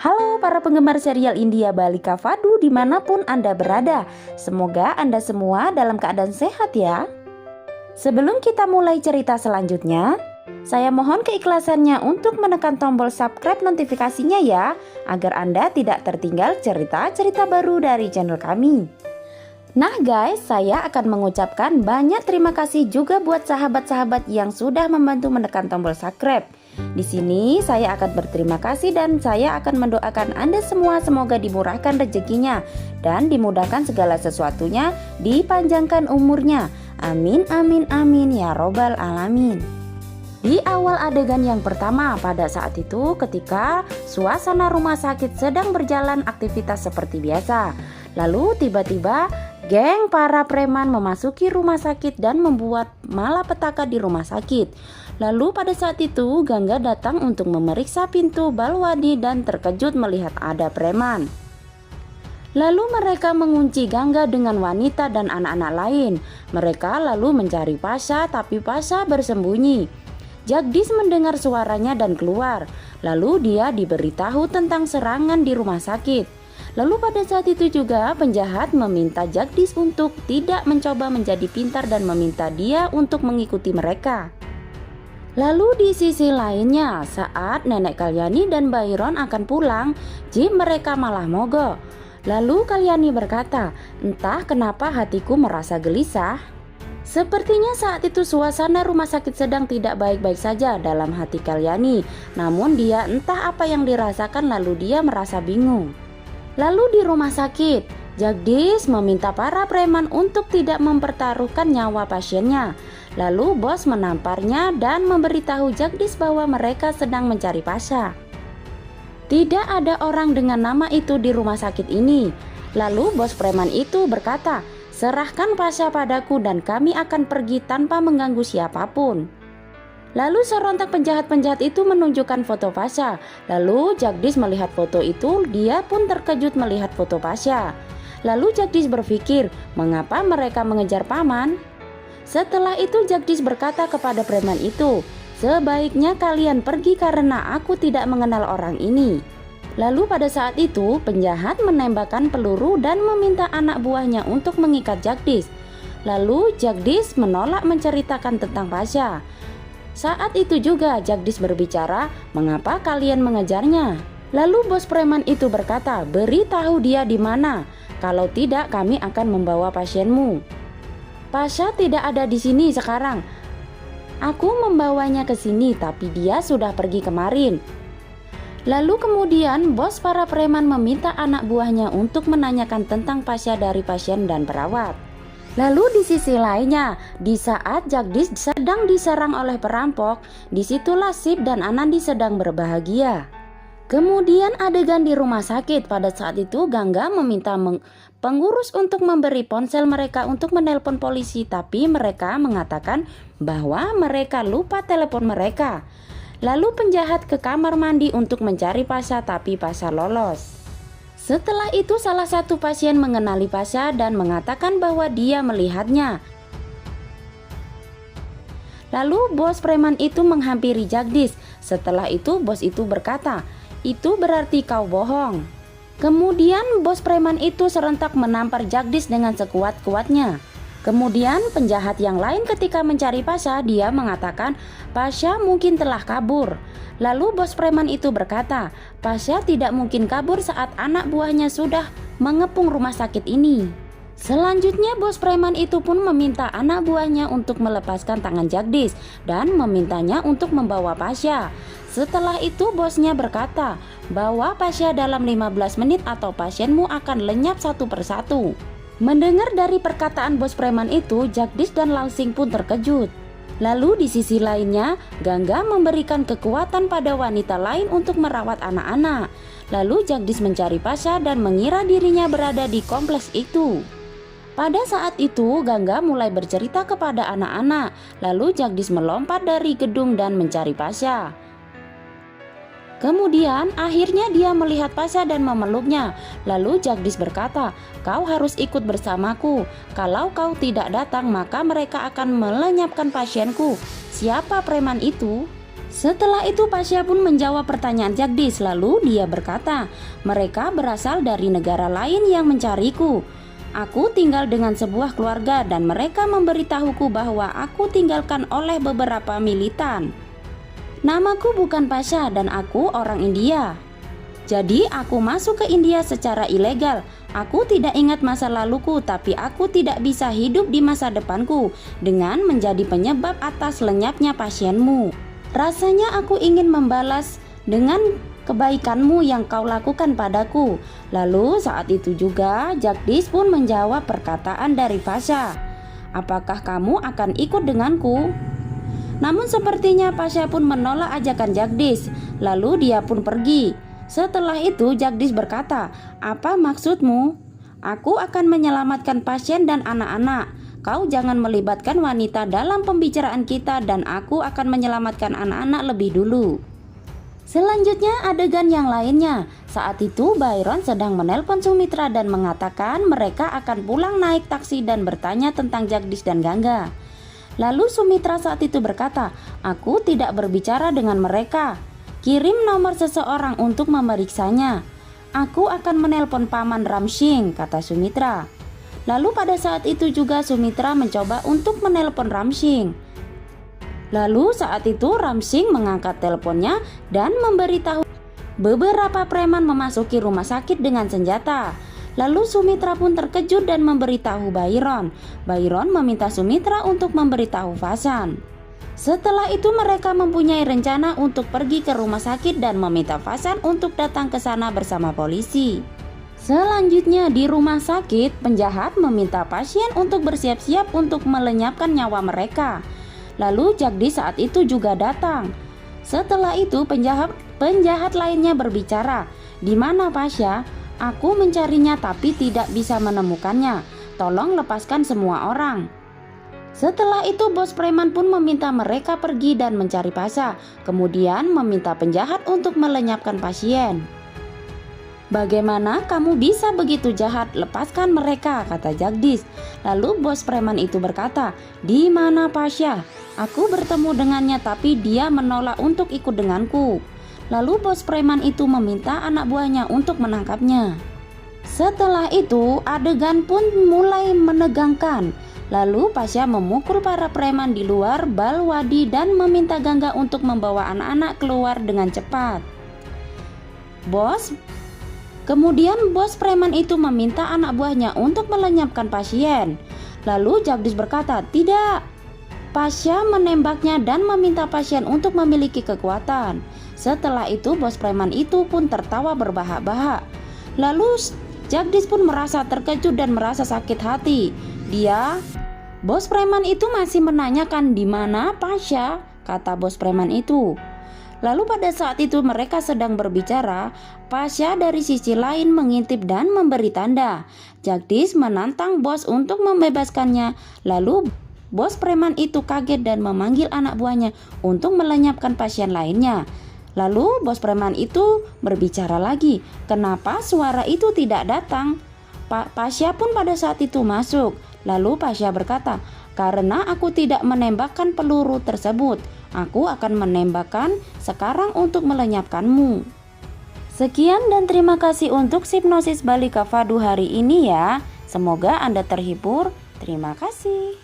Halo para penggemar serial India Balika Fadu dimanapun Anda berada. Semoga Anda semua dalam keadaan sehat ya. Sebelum kita mulai cerita selanjutnya, saya mohon keikhlasannya untuk menekan tombol subscribe notifikasinya ya, agar Anda tidak tertinggal cerita-cerita baru dari channel kami. Nah guys, saya akan mengucapkan banyak terima kasih juga buat sahabat-sahabat yang sudah membantu menekan tombol subscribe. Di sini saya akan berterima kasih dan saya akan mendoakan Anda semua semoga dimurahkan rezekinya dan dimudahkan segala sesuatunya, dipanjangkan umurnya. Amin amin amin ya robbal alamin. Di awal adegan yang pertama, pada saat itu ketika suasana rumah sakit sedang berjalan aktivitas seperti biasa. Lalu tiba-tiba geng para preman memasuki rumah sakit dan membuat malapetaka di rumah sakit. Lalu pada saat itu Gangga datang untuk memeriksa pintu Balwadi dan terkejut melihat ada preman. Lalu mereka mengunci Gangga dengan wanita dan anak-anak lain. Mereka lalu mencari Pasha, tapi Pasha bersembunyi. Jagdish mendengar suaranya dan keluar. Lalu dia diberitahu tentang serangan di rumah sakit. Lalu pada saat itu juga penjahat meminta Jagdish untuk tidak mencoba menjadi pintar dan meminta dia untuk mengikuti mereka. Lalu di sisi lainnya, saat Nenek Kalyani dan Byron akan pulang, jeep mereka malah mogok. Lalu Kalyani berkata, "Entah kenapa hatiku merasa gelisah." Sepertinya saat itu suasana rumah sakit sedang tidak baik-baik saja dalam hati Kalyani. Namun dia entah apa yang dirasakan, lalu dia merasa bingung. Lalu di rumah sakit, Jagdish meminta para preman untuk tidak mempertaruhkan nyawa pasiennya. Lalu bos menamparnya dan memberitahu Jagdish bahwa mereka sedang mencari Pasha. Tidak ada orang dengan nama itu di rumah sakit ini. Lalu bos preman itu berkata, "Serahkan Pasha padaku dan kami akan pergi tanpa mengganggu siapapun." Lalu serontak penjahat-penjahat itu menunjukkan foto Pasha. Lalu Jagdish melihat foto itu, dia pun terkejut melihat foto Pasha. Lalu Jagdish berpikir, mengapa mereka mengejar paman? Setelah itu Jagdish berkata kepada preman itu, "Sebaiknya kalian pergi karena aku tidak mengenal orang ini." Lalu pada saat itu penjahat menembakkan peluru dan meminta anak buahnya untuk mengikat Jagdish. Lalu Jagdish menolak menceritakan tentang Pasha. Saat itu juga Jagdish berbicara, "Mengapa kalian mengejarnya?" Lalu bos preman itu berkata, "Beritahu dia di mana. Kalau tidak kami akan membawa pasienmu." "Pasha tidak ada di sini sekarang. Aku membawanya ke sini tapi dia sudah pergi kemarin." Lalu kemudian bos para preman meminta anak buahnya untuk menanyakan tentang Pasha dari pasien dan perawat. Lalu di sisi lainnya, di saat Jagdish sedang diserang oleh perampok, disitulah Shiv dan Anandi sedang berbahagia. Kemudian adegan di rumah sakit, pada saat itu Gangga meminta pengurus untuk memberi ponsel mereka untuk menelpon polisi, tapi mereka mengatakan bahwa mereka lupa telepon mereka. Lalu penjahat ke kamar mandi untuk mencari Pasha, tapi Pasha lolos. Setelah itu salah satu pasien mengenali Pasha dan mengatakan bahwa dia melihatnya. Lalu bos preman itu menghampiri Jagdish. Setelah itu bos itu berkata, "Itu berarti kau bohong." Kemudian bos preman itu serentak menampar Jagdish dengan sekuat-kuatnya. Kemudian penjahat yang lain ketika mencari Pasha, dia mengatakan Pasha mungkin telah kabur. Lalu bos preman itu berkata, "Pasha tidak mungkin kabur saat anak buahnya sudah mengepung rumah sakit ini." Selanjutnya bos preman itu pun meminta anak buahnya untuk melepaskan tangan Jagdish dan memintanya untuk membawa Pasha. Setelah itu bosnya berkata bahwa Pasha dalam 15 menit atau pasienmu akan lenyap satu persatu. Mendengar dari perkataan bos preman itu, Jagdish dan Langsing pun terkejut. Lalu di sisi lainnya, Gangga memberikan kekuatan pada wanita lain untuk merawat anak-anak. Lalu Jagdish mencari Pasha dan mengira dirinya berada di kompleks itu. Pada saat itu Gangga mulai bercerita kepada anak-anak. Lalu Jagdish melompat dari gedung dan mencari Pasha. Kemudian akhirnya dia melihat Pasha dan memeluknya. Lalu Jagdish berkata, "Kau harus ikut bersamaku. Kalau kau tidak datang maka mereka akan melenyapkan pasienku." "Siapa preman itu?" Setelah itu Pasha pun menjawab pertanyaan Jagdish. Lalu dia berkata, mereka berasal dari negara lain yang mencariku. Aku tinggal dengan sebuah keluarga dan mereka memberitahuku bahwa aku tinggalkan oleh beberapa militan. Namaku bukan Pasha dan aku orang India. Jadi aku masuk ke India secara ilegal. Aku tidak ingat masa laluku, tapi aku tidak bisa hidup di masa depanku dengan menjadi penyebab atas lenyapnya pasienmu. Rasanya aku ingin membalas dengan kebaikanmu yang kau lakukan padaku. Lalu saat itu juga Jagdish pun menjawab perkataan dari Pasha. Apakah kamu akan ikut denganku? Namun sepertinya Pasha pun menolak ajakan Jagdish. Lalu dia pun pergi. Setelah itu Jagdish berkata, apa maksudmu? Aku akan menyelamatkan pasien dan anak-anak. Kau jangan melibatkan wanita dalam pembicaraan kita dan aku akan menyelamatkan anak-anak lebih dulu. Selanjutnya adegan yang lainnya. Saat itu Byron sedang menelpon Sumitra dan mengatakan mereka akan pulang naik taksi dan bertanya tentang Jagdish dan Gangga. Lalu Sumitra saat itu berkata, aku tidak berbicara dengan mereka. Kirim nomor seseorang untuk memeriksanya. Aku akan menelpon Paman Ram Singh, kata Sumitra. Lalu pada saat itu juga Sumitra mencoba untuk menelpon Ram Singh. Lalu saat itu Ram Singh mengangkat teleponnya dan memberitahu beberapa preman memasuki rumah sakit dengan senjata. Lalu Sumitra pun terkejut dan memberitahu Byron. Byron meminta Sumitra untuk memberitahu Vasan. Setelah itu mereka mempunyai rencana untuk pergi ke rumah sakit dan meminta Vasan untuk datang ke sana bersama polisi. Selanjutnya di rumah sakit, penjahat meminta pasien untuk bersiap-siap untuk melenyapkan nyawa mereka. Lalu Jagdish saat itu juga datang. Setelah itu penjahat lainnya berbicara, "Di mana Pasha? Aku mencarinya tapi tidak bisa menemukannya. Tolong lepaskan semua orang." Setelah itu bos preman pun meminta mereka pergi dan mencari Pasha. Kemudian meminta penjahat untuk melenyapkan pasien. "Bagaimana kamu bisa begitu jahat? Lepaskan mereka," kata Jagdish. Lalu bos preman itu berkata, "Di mana Pasha? Aku bertemu dengannya tapi dia menolak untuk ikut denganku." Lalu bos preman itu meminta anak buahnya untuk menangkapnya. Setelah itu adegan pun mulai menegangkan. Lalu Pasha memukul para preman di luar Balwadi dan meminta Gangga untuk membawa anak-anak keluar dengan cepat. Kemudian bos preman itu meminta anak buahnya untuk melenyapkan pasien. Lalu Jagdish berkata, "Tidak." Pasha menembaknya dan meminta pasien untuk memiliki kekuatan. Setelah itu bos preman itu pun tertawa berbahak-bahak. Lalu Jagdish pun merasa terkejut dan merasa sakit hati. Bos preman itu masih menanyakan, "Di mana Pasha?" kata bos preman itu. Lalu pada saat itu mereka sedang berbicara, Pasha dari sisi lain mengintip dan memberi tanda. Jagdish menantang bos untuk membebaskannya. Lalu bos preman itu kaget dan memanggil anak buahnya untuk melenyapkan pasien lainnya. Lalu bos preman itu berbicara lagi, "Kenapa suara itu tidak datang?" Pasha pun pada saat itu masuk. Lalu Pasha berkata, "Karena aku tidak menembakkan peluru tersebut, aku akan menembakkan sekarang untuk melenyapkanmu." Sekian dan terima kasih untuk hipnosis Balika Fadu hari ini ya. Semoga Anda terhibur. Terima kasih.